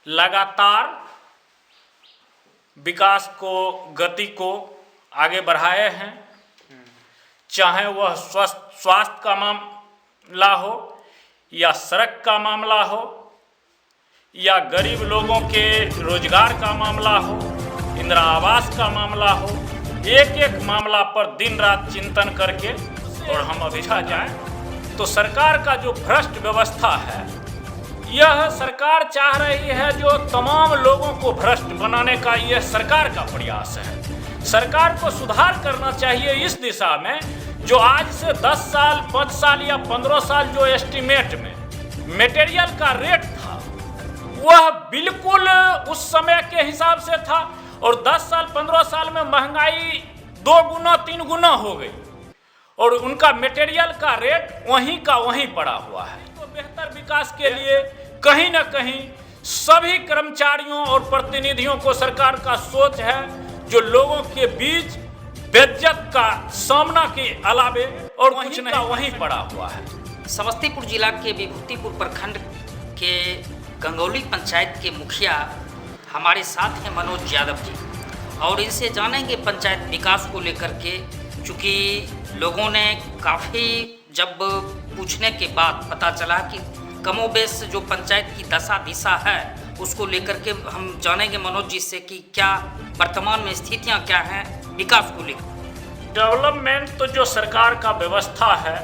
लगातार विकास को गति को आगे बढ़ाए हैं, चाहे वह स्वास्थ्य का मामला हो या सड़क का मामला हो या गरीब लोगों के रोजगार का मामला हो, इंदिरा आवास का मामला हो। एक एक मामला पर दिन रात चिंतन करके और हम अभी जाए तो सरकार का जो भ्रष्ट व्यवस्था है, यह सरकार चाह रही है जो तमाम लोगों को भ्रष्ट बनाने का यह सरकार का प्रयास है। सरकार को सुधार करना चाहिए इस दिशा में। जो आज से 10 साल 5 साल या 15 साल जो एस्टीमेट में मटेरियल का रेट था, वह बिल्कुल उस समय के हिसाब से था और 10 साल 15 साल में महंगाई 2 गुना 3 गुना हो गई और उनका मटेरियल का रेट वहीं का वहीं पड़ा हुआ है। तो बेहतर विकास के लिए कहीं ना कहीं सभी कर्मचारियों और प्रतिनिधियों को सरकार का सोच है जो लोगों के बीच बेइज्जत का सामना के अलावे और कुछ नहीं वहीं पड़ा हुआ है। समस्तीपुर जिला के विभूतिपुर प्रखंड के गंगौली पंचायत के मुखिया हमारे साथ हैं मनोज यादव जी, और इनसे जानेंगे पंचायत विकास को लेकर के। चूँकि लोगों ने काफ़ी जब पूछने के बाद पता चला कि कमोबेश जो पंचायत की दशा दिशा है उसको लेकर के हम जानेंगे मनोज जी से कि क्या वर्तमान में स्थितियां क्या हैं विकास को लेकर। डेवलपमेंट तो जो सरकार का व्यवस्था है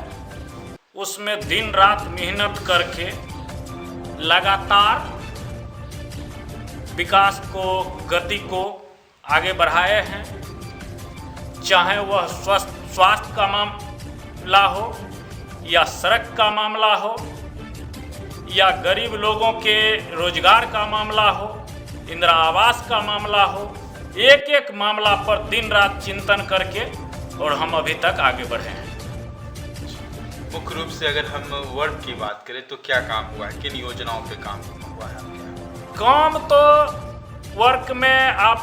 उसमें दिन रात मेहनत करके लगातार विकास को गति को आगे बढ़ाए हैं, चाहे वह स्वास्थ्य का मामला हो या सड़क का मामला हो या गरीब लोगों के रोजगार का मामला हो, इंदिरा आवास का मामला हो। एक एक मामला पर दिन रात चिंतन करके और हम अभी तक आगे बढ़े हैं। मुख्य रूप से अगर हम वर्क की बात करें तो क्या काम हुआ है, किन योजनाओं पे काम हुआ है? काम तो वर्क में आप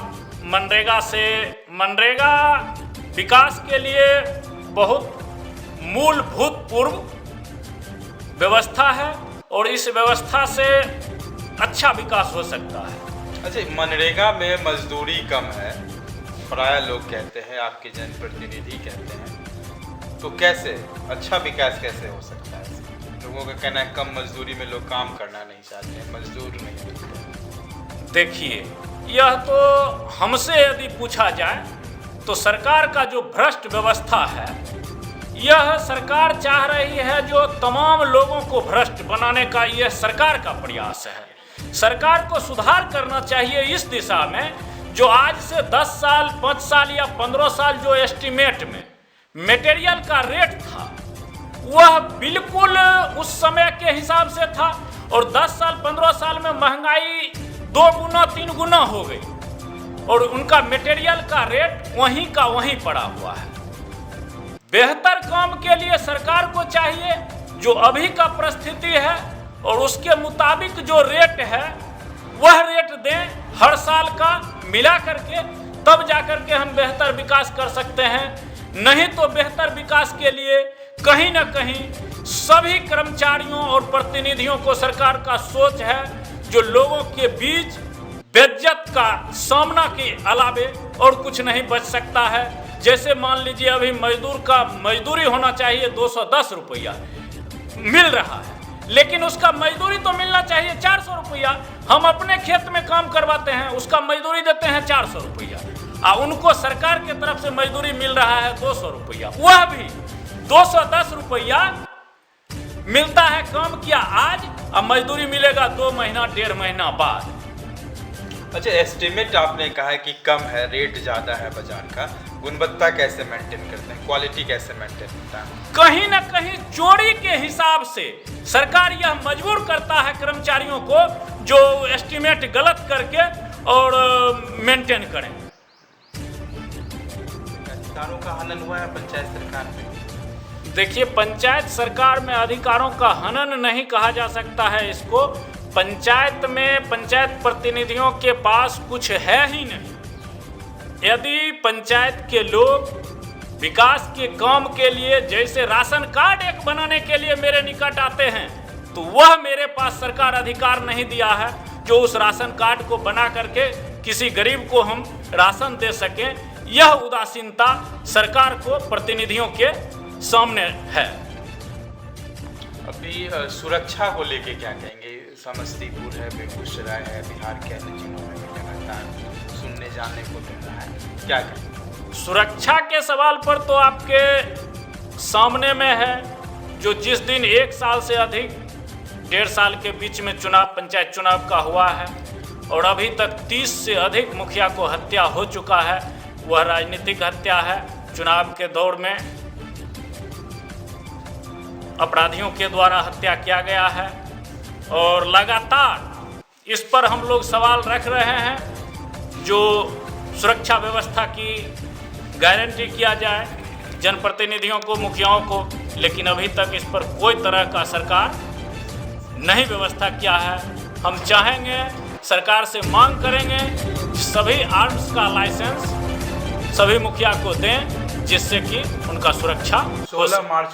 मनरेगा विकास के लिए बहुत मूलभूत पूर्व व्यवस्था है और इस व्यवस्था से अच्छा विकास हो सकता है। अच्छा, मनरेगा में मजदूरी कम है, प्राय लोग कहते हैं, आपके जनप्रतिनिधि कहते हैं, तो कैसे अच्छा विकास कैसे हो सकता है? लोगों का कहना है कम मजदूरी में लोग काम करना नहीं चाहते हैं, मजदूर नहीं मिलते। देखिए, यह तो हमसे यदि पूछा जाए तो सरकार का जो भ्रष्ट व्यवस्था है, यह सरकार चाह रही है जो तमाम लोगों को भ्रष्ट बनाने का यह सरकार का प्रयास है। सरकार को सुधार करना चाहिए इस दिशा में। जो आज से 10 साल 5 साल या 15 साल जो एस्टीमेट में मटेरियल का रेट था, वह बिल्कुल उस समय के हिसाब से था और 10 साल 15 साल में महंगाई 2 गुना 3 गुना हो गई और उनका मटेरियल का रेट वहीं का वहीं पड़ा हुआ है। बेहतर काम के लिए सरकार को चाहिए जो अभी का परिस्थिति है और उसके मुताबिक जो रेट है वह रेट दें हर साल का मिला करके, तब जाकर के हम बेहतर विकास कर सकते हैं। नहीं तो बेहतर विकास के लिए कहीं ना कहीं सभी कर्मचारियों और प्रतिनिधियों को सरकार का सोच है जो लोगों के बीच बेइज्जत का सामना के अलावे और कुछ नहीं बच सकता है। जैसे मान लीजिए अभी मजदूर का मजदूरी होना चाहिए 210 रुपया मिल रहा है, लेकिन उसका मजदूरी तो मिलना चाहिए 400 रुपया। हम अपने खेत में काम करवाते हैं, उसका मजदूरी देते हैं 400 रुपया और उनको सरकार की तरफ से मजदूरी मिल रहा है 200 रुपया। वह भी 210 रुपया मिलता है काम किया आज और मजदूरी मिलेगा 2 महीना 1.5 महीना बाद। अच्छा, एस्टिमेट आपने कहा है कि कम है, रेट ज़्यादा है बाजार का, गुणवत्ता कैसे मेंटेन करते हैं, क्वालिटी कैसे मेंटेन करता है? कहीं ना कहीं चोरी के हिसाब से सरकार यह मजबूर करता है कर्मचारियों को जो एस्टीमेट गलत करके और मेंटेन करें। अधिकारों का हनन हुआ है पंचायत सरकार में? देखिए, पंचायत सरकार में अधिकारों का हनन नहीं कहा जा सकता है इसको। पंचायत में पंचायत प्रतिनिधियों के पास कुछ है ही नहीं। यदि पंचायत के लोग विकास के काम के लिए, जैसे राशन कार्ड एक बनाने के लिए मेरे निकट आते हैं, तो वह मेरे पास सरकार अधिकार नहीं दिया है। जो उस राशन कार्ड को बना करके किसी गरीब को हम राशन दे सकें, यह उदासीनता सरकार को प्रतिनिधियों के सामने है। अभी सुरक्षा को लेके क्या कहेंगे? समस्तीपुर है, बेगूसराय है, बिहार के अन्य जिलों में भी लगातार सुनने जाने को मिल रहा है, क्या कहेंगे? सुरक्षा के सवाल पर तो आपके सामने में है, जो जिस दिन 1 साल से अधिक 1.5 साल के बीच में चुनाव, पंचायत चुनाव का हुआ है और अभी तक 30 से अधिक मुखिया को हत्या हो चुका है, वह राजनीतिक हत्या है। चुनाव के दौर में अपराधियों के द्वारा हत्या किया गया है और लगातार इस पर हम लोग सवाल रख रहे हैं। जो सुरक्षा व्यवस्था की गारंटी किया जाए जनप्रतिनिधियों को, मुखियाओं को, लेकिन अभी तक इस पर कोई तरह का सरकार नहीं व्यवस्था किया है। हम चाहेंगे, सरकार से मांग करेंगे, सभी आर्म्स का लाइसेंस सभी मुखिया को दें, जिससे कि उनका सुरक्षा हो। 16 मार्च